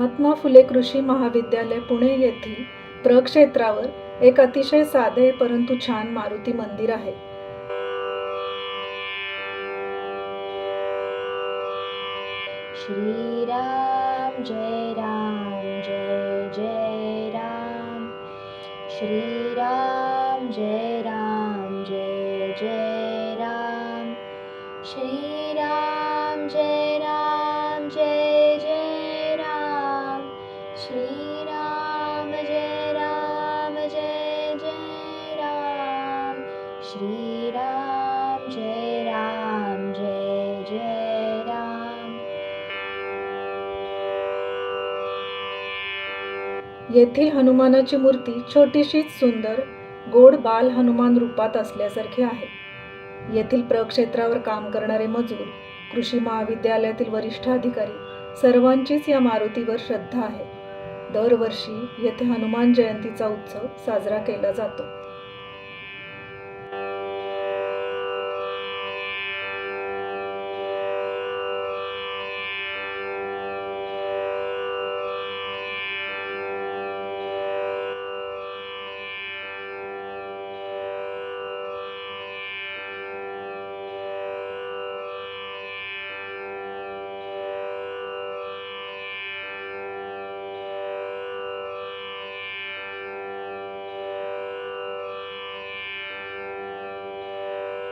महात्मा फुले कृषी महाविद्यालय पुणे येथील प्रक्षेत्रावर एक अतिशय साधे परंतु छान मारुती मंदिर आहे. श्रीराम जय राम जय जय राम. श्रीराम जय राम जय जय राम. श्रीराम जय राम जय जय राम. श्रीराम जय राम जय जय राम. श्रीराम जय राम जय जय राम. येथील हनुमानाची मूर्ती छोटीशीच सुंदर गोड बाल हनुमान रूपात असल्यासारखी आहे. येथील प्रक्षेत्रावर काम करणारे मजूर, कृषी महाविद्यालयातील वरिष्ठ अधिकारी सर्वांचीच या मारुतीवर श्रद्धा आहे. दरवर्षी येथे हनुमान जयंतीचा उत्सव साजरा केला जातो.